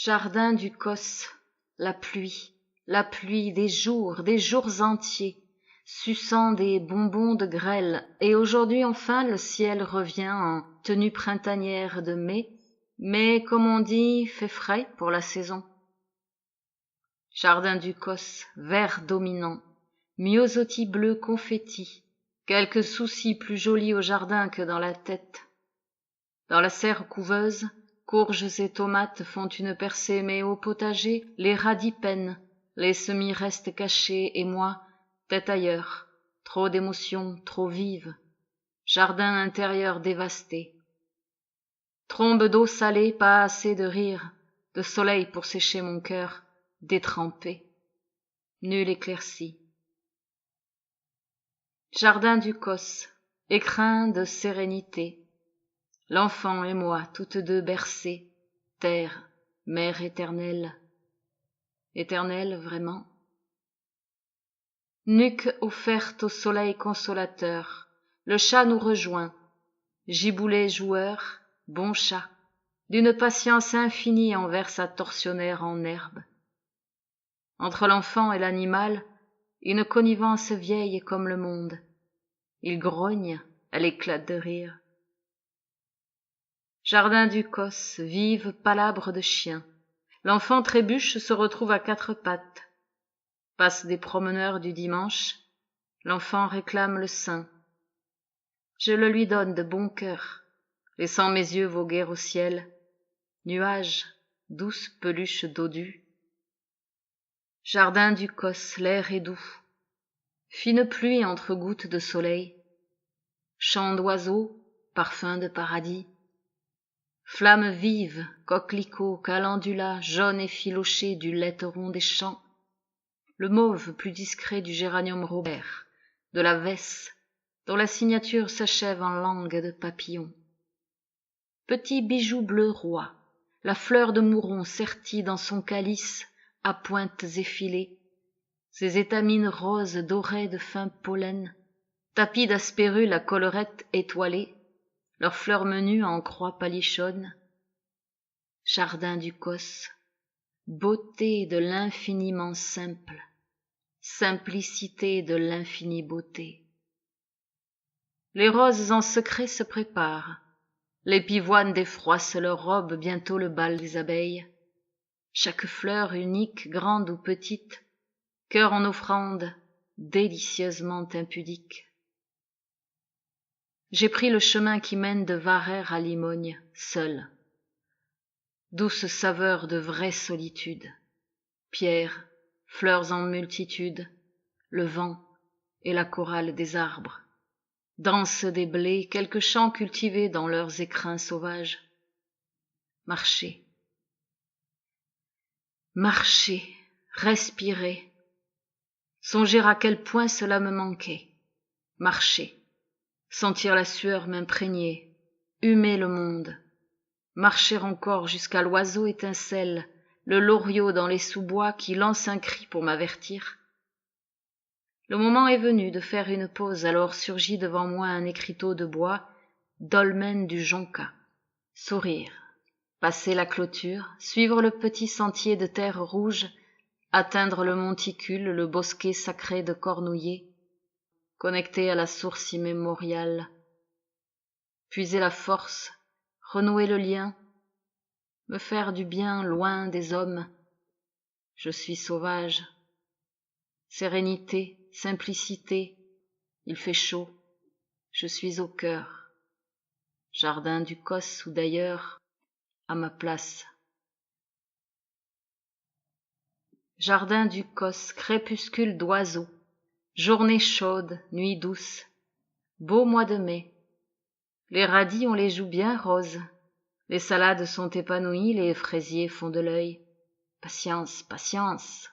Jardin du Causse, la pluie des jours entiers, suçant des bonbons de grêle, et aujourd'hui enfin le ciel revient en tenue printanière de mai, mais comme on dit, fait frais pour la saison. Jardin du Causse, vert dominant, myosotis bleu confetti, quelques soucis plus jolis au jardin que dans la tête. Dans la serre couveuse, courges et tomates font une percée, mais au potager, les radis peinent, les semis restent cachés, et moi, tête ailleurs, trop d'émotions, trop vives, jardin intérieur dévasté. Trombe d'eau salée, pas assez de rire, de soleil pour sécher mon cœur, détrempé. Nulle éclaircie. Jardin du Causse, écrin de sérénité. L'enfant et moi, toutes deux bercées, terre, mère éternelle. Éternelle, vraiment? Nuque offerte au soleil consolateur, le chat nous rejoint, giboulet joueur, bon chat, d'une patience infinie envers sa tortionnaire en herbe. Entre l'enfant et l'animal, une connivence vieille comme le monde. Il grogne, elle éclate de rire. Jardin du Causse, vive palabre de chien. L'enfant trébuche, se retrouve à quatre pattes. Passent des promeneurs du dimanche, l'enfant réclame le sein. Je le lui donne de bon cœur, laissant mes yeux voguer au ciel. Nuages, douce peluche dodue. Jardin du Causse, l'air est doux. Fine pluie entre gouttes de soleil. Chant d'oiseaux, parfum de paradis. Flammes vives, coquelicots, calendula, jaunes effilochés du laiteron des champs. Le mauve plus discret du géranium Robert, de la vesse, dont la signature s'achève en langue de papillon. Petit bijou bleu roi, la fleur de mouron sertie dans son calice à pointes effilées, ses étamines roses dorées de fin pollen, tapis d'aspérules à collerette étoilée, leurs fleurs menues en croix palichonne. Jardin du Causse, beauté de l'infiniment simple, simplicité de l'infinie beauté. Les roses en secret se préparent, les pivoines défroissent leurs robes, bientôt le bal des abeilles. Chaque fleur unique, grande ou petite, cœur en offrande, délicieusement impudique. J'ai pris le chemin qui mène de Varères à Limogne, seul. Douce saveur de vraie solitude, pierres, fleurs en multitude, le vent et la chorale des arbres. Danse des blés, quelques champs cultivés dans leurs écrins sauvages. Marcher, marcher, respirer. Songer à quel point cela me manquait. Marcher, sentir la sueur m'imprégner, humer le monde. Marcher encore jusqu'à l'oiseau étincelle, le loriot dans les sous-bois qui lance un cri pour m'avertir. Le moment est venu de faire une pause, alors surgit devant moi un écriteau de bois, dolmen du Jonca. Sourire, passer la clôture, suivre le petit sentier de terre rouge, atteindre le monticule, le bosquet sacré de Cornouiller, connecté à la source immémoriale, puiser la force, renouer le lien, me faire du bien loin des hommes. Je suis sauvage. Sérénité, simplicité, il fait chaud, je suis au cœur. Jardin du Causse ou d'ailleurs, à ma place. Jardin du Causse, crépuscule d'oiseaux, journée chaude, nuit douce, beau mois de mai. Les radis ont les joues bien roses, les salades sont épanouies, les fraisiers font de l'œil. Patience, patience.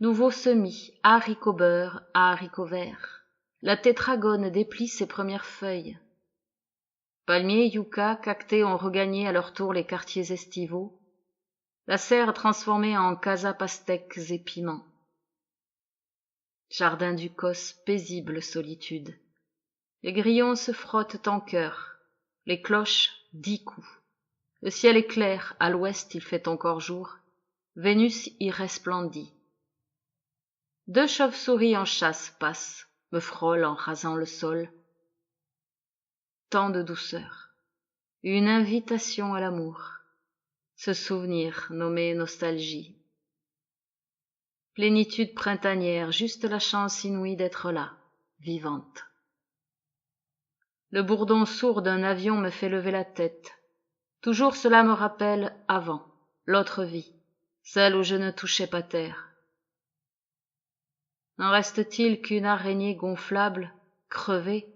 Nouveau semis, haricots beurre, haricots verts. La tétragone déplie ses premières feuilles. Palmiers, yucca, cactés ont regagné à leur tour les quartiers estivaux. La serre transformée en casa pastèques et piments. Jardin du Causse, paisible solitude. Les grillons se frottent en chœur. Les cloches, 10 coups. Le ciel est clair, à l'ouest il fait encore jour, Vénus y resplendit. 2 chauves-souris en chasse passent, me frôlent en rasant le sol. Tant de douceur, une invitation à l'amour, ce souvenir nommé nostalgie. Plénitude printanière, juste la chance inouïe d'être là, vivante. Le bourdon sourd d'un avion me fait lever la tête. Toujours cela me rappelle avant, l'autre vie, celle où je ne touchais pas terre. N'en reste-t-il qu'une araignée gonflable, crevée,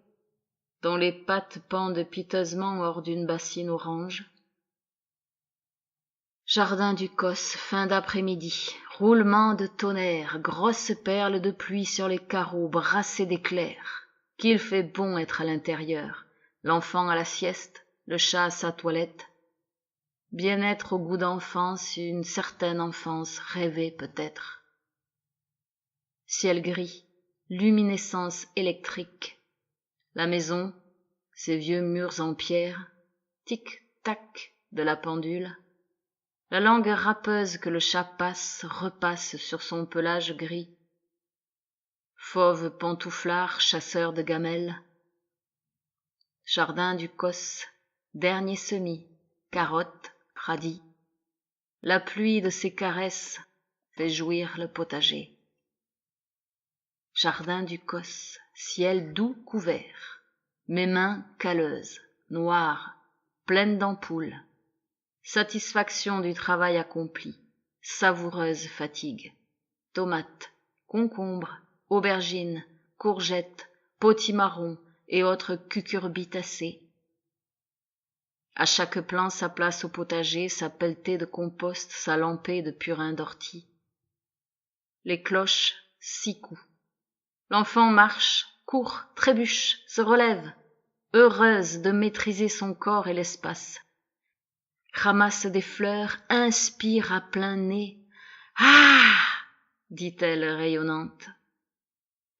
dont les pattes pendent piteusement hors d'une bassine orange? Jardin du Causse, fin d'après-midi, roulement de tonnerre, grosses perles de pluie sur les carreaux brassés d'éclairs. Qu'il fait bon être à l'intérieur, l'enfant à la sieste, le chat à sa toilette. Bien-être au goût d'enfance, une certaine enfance rêvée peut-être. Ciel gris, luminescence électrique. La maison, ses vieux murs en pierre, tic-tac de la pendule. La langue râpeuse que le chat passe, repasse sur son pelage gris. Fauve pantouflard, chasseur de gamelles. Jardin du Causse, dernier semis, carottes, radis. La pluie de ses caresses fait jouir le potager. Jardin du Causse, ciel doux couvert, mes mains calleuses, noires, pleines d'ampoules. Satisfaction du travail accompli, savoureuse fatigue. Tomates, concombres, aubergines, courgettes, potimarrons et autres cucurbitacées. À chaque plant sa place au potager, sa pelletée de compost, sa lampée de purin d'ortie. Les cloches, 6 coups. L'enfant marche, court, trébuche, se relève, heureuse de maîtriser son corps et l'espace. Ramasse des fleurs, inspire à plein nez. Ah! dit-elle rayonnante.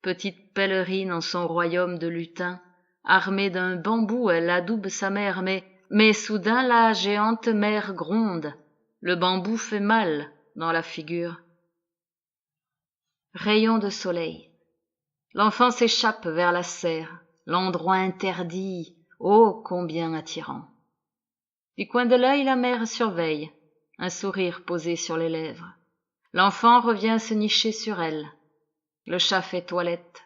Petite pèlerine en son royaume de lutin, armée d'un bambou, elle adoube sa mère, mais soudain la géante mère gronde. Le bambou fait mal dans la figure. Rayon de soleil. L'enfant s'échappe vers la serre, l'endroit interdit, ô combien attirant. Du coin de l'œil, la mère surveille, un sourire posé sur les lèvres. L'enfant revient se nicher sur elle. Le chat fait toilette.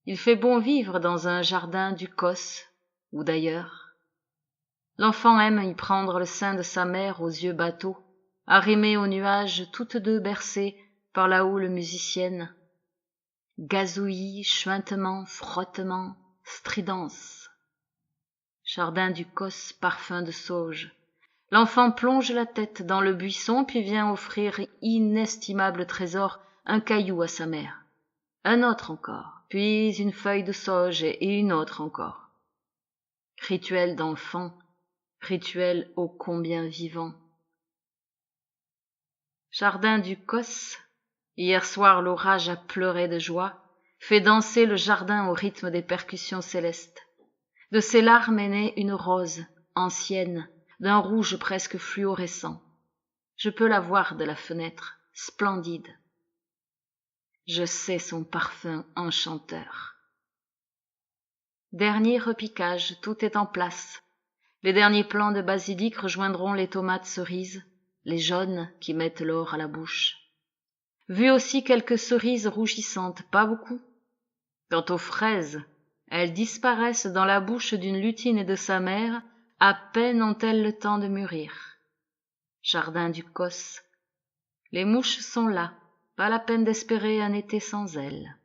Il fait bon vivre dans un jardin du Causse, ou d'ailleurs. L'enfant aime y prendre le sein de sa mère aux yeux bateaux, arrimés aux nuages, toutes deux bercées par la houle musicienne. Gazouillis, chuintements, frottements, stridence. Jardin du Causse, parfum de sauge. L'enfant plonge la tête dans le buisson puis vient offrir inestimable trésor, un caillou à sa mère. Un autre encore, puis une feuille de sauge et une autre encore. Rituel d'enfant, rituel ô combien vivant. Jardin du Causse, hier soir l'orage a pleuré de joie, fait danser le jardin au rythme des percussions célestes. De ses larmes est née une rose, ancienne, d'un rouge presque fluorescent. Je peux la voir de la fenêtre, splendide. Je sais son parfum enchanteur. Dernier repiquage, tout est en place. Les derniers plants de basilic rejoindront les tomates cerises, les jaunes qui mettent l'or à la bouche. Vu aussi quelques cerises rougissantes, pas beaucoup. Quant aux fraises, elles disparaissent dans la bouche d'une lutine et de sa mère, à peine ont-elles le temps de mûrir. Jardin du Causse. Les mouches sont là, pas la peine d'espérer un été sans elles.